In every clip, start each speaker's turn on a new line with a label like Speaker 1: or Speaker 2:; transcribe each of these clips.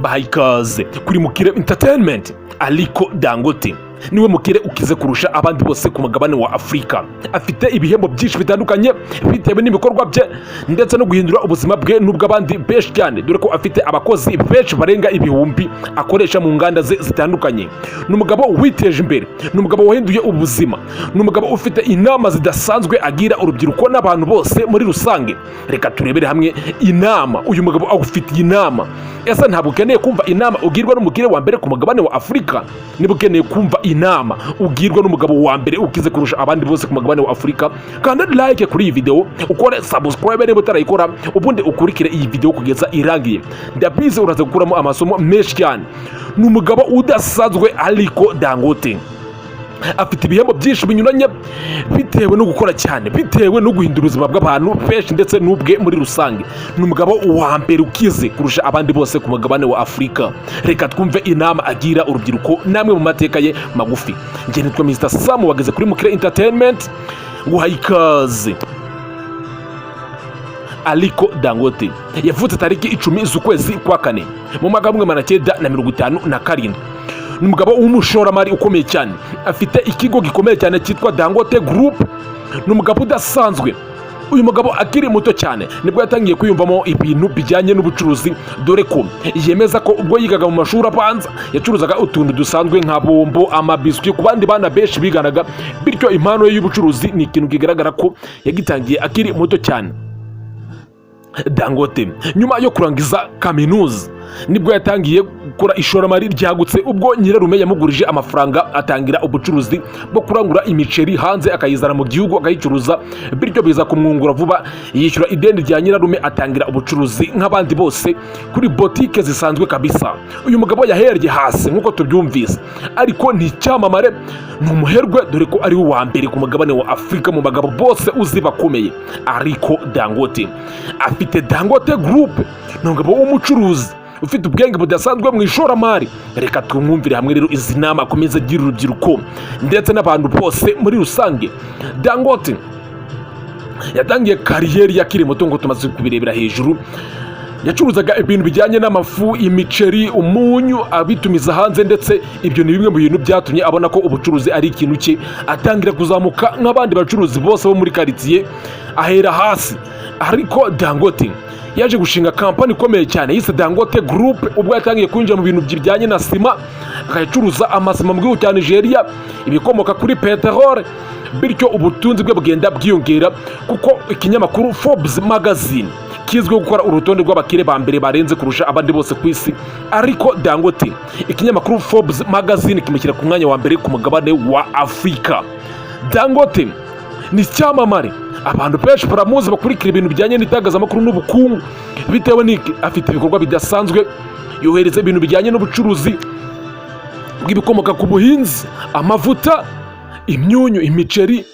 Speaker 1: bahaye ikaze kuri Mukire Entertainment. Aliko Dangote niwe mukire ukize kurusha abandi bose ku mugabane wa Afrika. Afite ibihembo byinshi bitandukanye bitewe n'ibikorwa bye ndetse no guhindura ubuzima bwe n'ubw'abandi benshi cyane, dore ko afite abakozi benshi barenga ibihumbi akoresha mu nganda ze zitandukanye. Ni umugabo witeje imbere, ni umugabo wahinduye ubuzima, ni umugabo ufite inama zidasanzwe agira urubyiruko n'abantu bose muri rusange. Reka turebere hamwe inama uyu mugabo agufitiye inama. Ese ntabwo ukeneye kumva inama ugirwa n'umukire wa mbere ku mugabane wa Afrika? Niba ukeneye kumva inama ugirwa n'umugabo wa mbere ukize kurusha abandi bose ku mugabane wa Afrika, kanda like kuri iyi video, ukore subscribe niba utarayikora, ubundi ukurikire iyi video kugeza irangiye. Ndabizi uraza gukuramo amasomo menshi cyane. Ni umugabo udasanzwe Aliko Dangote. Afite ibihembo byinshi binyuranye bitewe no gukora cyane, bitewe no guhindura ubuzima bw'abantu benshi ndetse n'ubwe muri rusange. Ni umugabo wa mbere ukize kurusha abandi bose ku mugabane wa Afrika. Reka twumve inama agira urubyiruko namwe mu mateka ye magufi. Njye nitwa Mr. Sam, wageze kuri Mukire Entertainment, nguhaye ikaze. Aliko Dangote yavutse tariki 10 z'ukwezi kwa kane mu mwaka wa 1957. Ni umugabo w'umushoramari ukomeye cyane, afite ikigo gikomeye cyane cyitwa Dangote Group. Ni umugabo udasanzwe. Uyu mugabo akiri muto cyane nibwo yatangiye kwiyumvamo ibintu bijyanye n'ubucuruzi, dore ko yemeza ko ubwo yigaga mu mashuri abanza yacuruzaga utuntu dusanzwe nka bombo, amabiswi ku bandi bana benshi biganaga, bityo impano ye y'ubucuruzi ni ikintu kigaragara ko yagitangiye akiri muto cyane. Dangote nyuma yo kurangiza kaminuza nibwo yatangiye gukora ishoramari ryagutse, ubwo nyirarume yamugurije amafaranga atangira ubucuruzi bwo kurangura imiceri hanze akayizana mu gihugu akayicuruza, bityo biza kumwungura vuba. Yishyura ideni rya nyirarume atangira ubucuruzi nk'abandi bose kuri botike zisanzwe kabisa. Uyu mugabo yahereye hasi nk'uko tubyumvise, ariko ni icyamamare, ni umuherwe, dore ko ari we wa mbere ku mugabane wa Afrika mu bagabo bose uzi bakomeye. Aliko Dangote afite Dangote Group. Ni umugabo w'umucuruzi ufite ubwenge budasanzwe mu ishoramari. Reka tumwumvire hamwe rero izi nama akomeza agira urubyiruko ndetse n'abantu bose muri rusange. Dangote yatangiye kariyeri yakiri muto ngo tumaze kubirebera hejuru. Yacuruzaga ibintu bijyanye n'amafu, imiceri, umunyu, abitumiza hanze, ndetse ibyo ni bimwe mu bintu byatumye abona ko ubucuruzi ari ikintu cye, atangira kuzamuka nk'abandi bacuruzi bose bo muri quartier, ahera hasi. Ariko Dangote yaje gushinga kampani ikomeye cyane yise Dangote Group, ubwo yatangiye kwinjira mu bintu bijyanye na sima, akayacuruza amasima mu gihugu cya Nigeria, ibikomoka kuri peteroli, bityo ubutunzi bwe bugenda bwiyongera, kuko ikinyamakuru Forbes magazine kizwiho gukora urutonde rw'abakire ba mbere barenze kurusha abandi bose ku isi. Ariko Dangote, ikinyamakuru Forbes magazine kimushyira ku mwanya wa mbere ku mugabane wa Afrika. Dangote ni icyamamare, abantu benshi baramuzi, bakurikira ibintu bijyanye n'itangazamakuru n'ubukungu bitewe n'iki afite ibikorwa bidasanzwe. Yohereza ibintu bijyanye n'ubucuruzi bw'ibikomoka ku buhinzi, amavuta, imyunyu, imiceri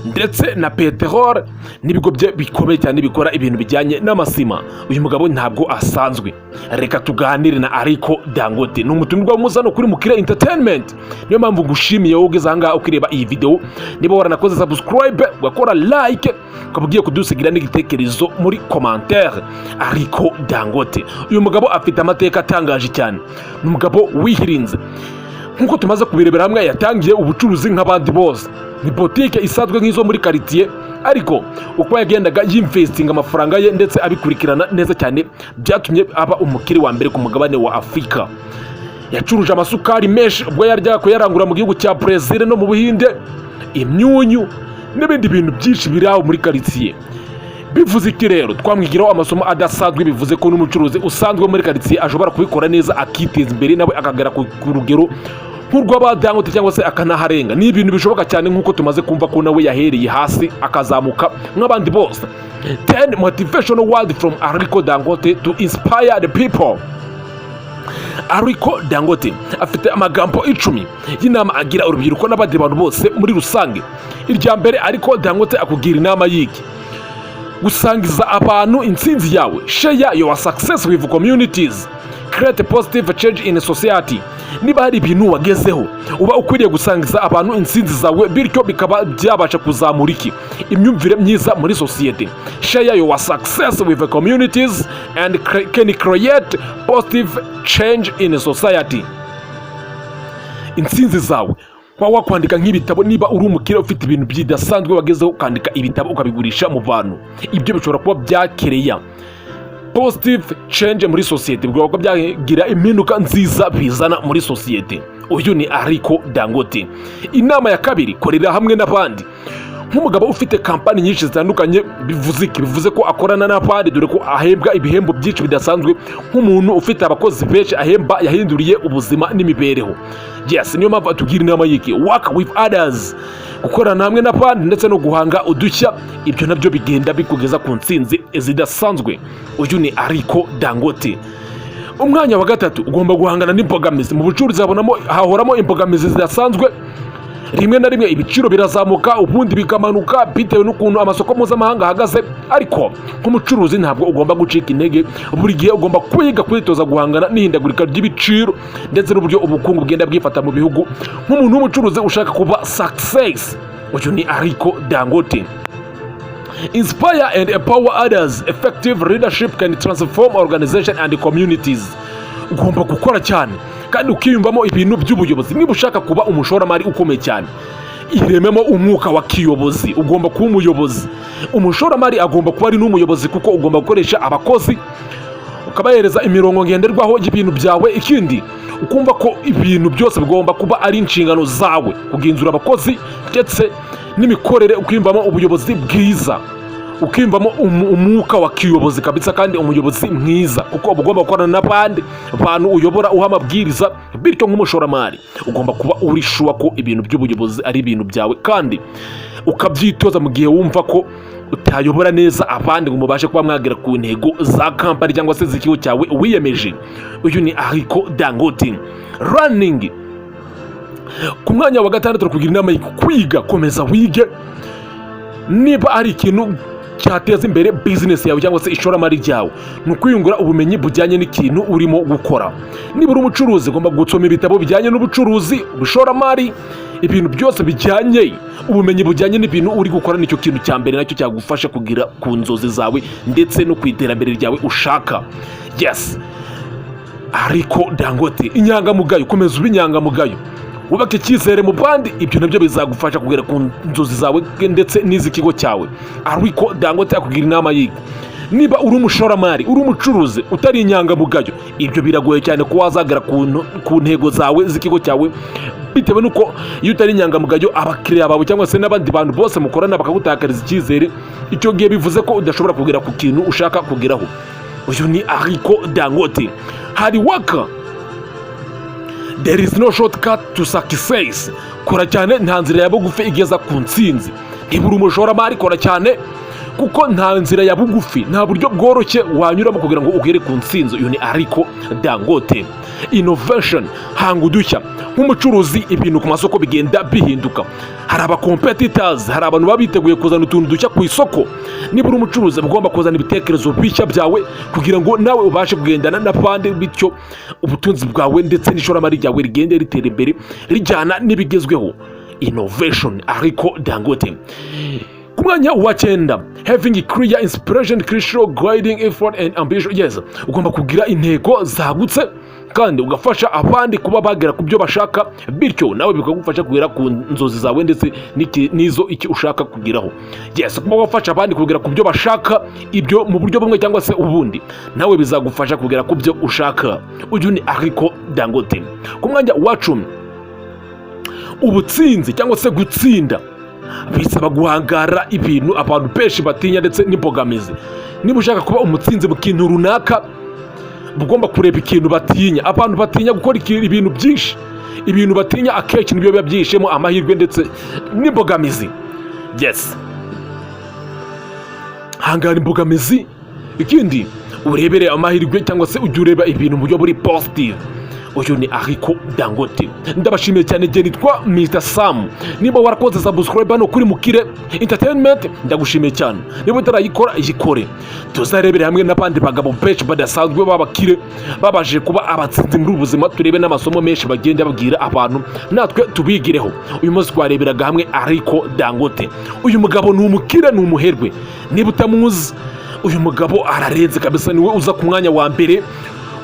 Speaker 1: ndetse na peteroli, n'ibigo bye bikomeye cyane bikora ibintu bijyanye n'amasima. Uyu mugabo ntabwo asanzwe. Reka tuganire na Aliko Dangote. Ni umutumirwa w'umuzano kuri Mukire Entertainment. Niyo mpamvu ngushimiye wowe ugeze ahangaha ukireba iyi video. Niba waranakoze subscribe, ugakora like, ukaba ugiye kudusigira n'igitekerezo muri commentaire. Aliko Dangote, uyu mugabo afite amateka atangaje cyane. Ni umugabo wihirinze. Nkuko tumaze kubirebera hamwe, yatangiye ubucuruzi nk'abandi bose, ni botike isanzwe nk'izo muri quartier, ariko uko yagendaga yinvestinga amafaranga ye ndetse abikurikirana neza cyane, byatumye aba umukire wa mbere ku mugabane wa Afrika. Yacuruje amasukari menshi ubwo yaryaga kuyarangura mu gihugu cya Brazil no mu Buhinde, imyunyu n'ibindi bintu byinshi biraho muri quartier. Bivuze iki rero? Twamwigiraho amasomo adasanzwe. Bivuze ko n'umucuruzi usanzwe muri quartier ashobora kubikora neza akiteza imbere, nawe akagera ku rugero nk'urw'aba Dangote cyangwa se akanaharenga. Ni ibintu bishoboka cyane nk'uko tumaze kumva ko nawe yahereye hasi akazamuka nk'abandi bose. 10 motivational words from Aliko Dangote to inspire the people. Aliko Dangote afite amagambo 10 y'inama agira urubyiruko n'abandi bantu bose muri rusange. Irya mbere, Aliko Dangote akugira inama yiki: gusangiza abantu intsinzi yawe. Share your success with communities. Create a positive change in society. niba hari ibintu wagezeho uba ukwiriye gusangiza abantu intsinzi zawe, bityo bikaba byabasha kuzamura imyumvire myiza muri sosiyete. Share your success with the communities and can create positive change in society. Intsinzi zawe waba wakwandika nk'ibitabo, niba uri umukire ufite ibintu bidasanzwe wagezeho ukandika ibitabo ukabigurisha mu bantu, ibyo bishobora kuba byakereya positive change muri sosiyete, bigomba kuba byagira impinduka nziza bizana muri sosiyete. Uyu ni Aliko Dangote. Inama ya kabiri, korera hamwe n'abandi. Nk'umugabo ufite kampani nyinshi zitandukanye, bivuze ko akorana n'abandi, dore ko ahembwa ibihembo byinshi bidasanzwe. Nk'umuntu ufite abakozi benshi ahemba, yahinduriye ubuzima n'imibereho. Yes, niyo mpamvu atugira inama y'iki, work with others, gukorana hamwe n'abandi ndetse no guhanga udushya, ibyo nabyo bigenda bikugeza ku ntsinzi zidasanzwe. Uyu ni Aliko Dangote. Umwanya wa gatatu, ugomba guhangana n'imbogamizi. Mu bucuruzi hahoramo imbogamizi zidasanzwe. Rimwe na rimwe ibiciro birazamuka, ubundi bikamanuka bitewe n'ukuntu amasoko mpuzamahanga ahagaze, ariko nk'umucuruzi ntabwo ugomba gucika intege. Buri gihe ugomba kwiga kwitoza guhangana n'ihindagurika ry'ibiciro ndetse n'uburyo ubukungu bugenda bwifata mu bihugu. Nk'umuntu w'umucuruzi ushaka kuba success, uyu ni Aliko Dangote. Inspire and empower others. Effective leadership can transform organization and communities. Ugomba gukora cyane kandi ukiyumvamo ibintu by'ubuyobozi. Niba ushaka kuba umushoramari ukomeye cyane, irememo umwuka wa kiyobozi. Ugomba kuba umuyobozi. Umushoramari agomba kuba ari n'umuyobozi, kuko ugomba gukoresha abakozi ukabahereza imirongo ngenderwaho y'ibintu byawe. Ikindi, ukumva ko ibintu byose bigomba kuba ari inshingano zawe, kugenzura abakozi ndetse n'imikorere, ukiyumvamo ubuyobozi bwiza, ukiyumvamo umwuka wa kiyobozi kabisa, kandi umuyobozi mwiza, kuko ugomba gukorana n'abandi bantu uyobora, uha amabwiriza. Bityo nk'umushoramari ugomba kuba uri sure ko ibintu by'ubuyobozi ari ibintu byawe, kandi ukabyitoza mu gihe wumva ko utayobora neza abandi ngo mubashe kuba mwagera ku ntego za kampani cyangwa se z'ikigo cyawe wiyemeje. Uyu ni Aliko Dangote. Running. Ku mwanya wa gatandatu, kugira inama yo kwiga. Komeza wige. Niba ari ikintu cyateza imbere business yawe cyangwa se ishoramari ryawe, ni ukwiyungura ubumenyi bujyanye n'ikintu urimo gukora. Niba uri umucuruzi, ugomba gusoma ibitabo bijyanye n'ubucuruzi, ubushoramari, ibintu byose bijyanye, ubumenyi bujyanye n'ibintu uri gukora. Nicyo kintu cya mbere nacyo cyagufasha kugira ku nzozi zawe ndetse no ku iterambere ryawe ushaka. Yes, Aliko Dangote. Inyangamugayo. Komeza ube inyangamugayo, wubake icyizere mu bandi. Ibyo nabyo bizagufasha kugera ku nzozi zawe ndetse n'iz'ikigo cyawe. Aliko Dangote akugira inama y'iki. Niba uri umushoramari, uri umucuruzi utari inyangamugayo, ibyo biragoye cyane ko wazagera ku ntego zawe z'ikigo cyawe, bitewe n'uko iyo utari inyangamugayo, abakiriya bawe cyangwa se n'abandi bantu bose mukorana bakagutakariza icyizere. Icyo gihe bivuze ko udashobora kugera ku kintu ushaka kugeraho. Uyu ni Aliko Dangote. Hard work. There is no shortcut to success. Kora cyane, nta nzira ya bugufi igeza ku ntsinzi. Niba uri umushoramari, kora cyane, kuko nta nzira ya bugufi, nta buryo bworoshye wanyuramo kugira ngo ugere ku ntsinzi. Uyu ni Aliko Dangote. Innovation. Hanga udushya. Nk'umucuruzi, ibintu ku masoko bigenda bihinduka. Hari aba competitors, hari abantu baba biteguye kuzana utuntu dushya ku isoko. Niba uri umucuruzi, ugomba kuzana ibitekerezo bishya byawe kugira ngo nawe ubashe kugendana n'abandi, bityo ubutunzi bwawe ndetse n'ishoramari ryawe rigende ritera imbere rijyana n'ibigezweho. Innovation. Aliko Dangote. Ku mwanya wa 9, having a clear inspiration, crucial guiding effort and ambition. Yes, ugomba kugira intego zagutse kandi ugafasha abandi kuba bagera ku byo bashaka, bityo nawe bikagufasha kugera ku nzozi zawe ndetse n'izo iki ushaka kugeraho. Yes, kuba wafasha abandi kugera ku byo bashaka, ibyo mu buryo bumwe cyangwa se ubundi, nawe bizagufasha kugera ku byo ushaka. Uyu ni Aliko Dangote. Ku mwanya wa 10, ubutsinzi cyangwa se gutsinda bisaba guhangara ibintu abantu benshi batinya ndetse n'imbogamizi. Niba ushaka kuba umutsinzi mu kintu runaka, ugomba kureba ikintu batinya. Abantu batinya gukora ibintu byinshi. Ibintu batinya akenshi nibyo biba byishemo amahirwe ndetse n'imbogamizi. Yes, hangara imbogamizi. Ikindi, urebere amahirwe cyangwa se ujye ureba ibintu mu buryo buri positive. uyu ni Aliko Dangote. Ndabashimiye cyane, igihe nitwa Mr Sam. Niba warakoze subscribe hano kuri Mukire Entertainment ndagushimiye cyane, niba utarayikora yikore. Tuzarebere hamwe n'abandi bagabo benshi badasanzwe babakire babaje kuba abatsinzi muri ubuzima, turebe n'amasomo menshi bagenda babwira abantu natwe tubigireho. Uyu munsi twareberaga hamwe Aliko Dangote. Uyu mugabo ni umukire, ni umuherwe. Niba utamuzi, uyu mugabo ararenze kabisa, niwe uza ku mwanya wa mbere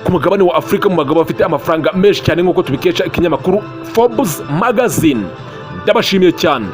Speaker 1: ku mugabane wa Afurika mu bagabo bafite amafaranga menshi cyane nk'uko tubikesha ikinyamakuru Forbes Magazine. Ndabashimiye cyane.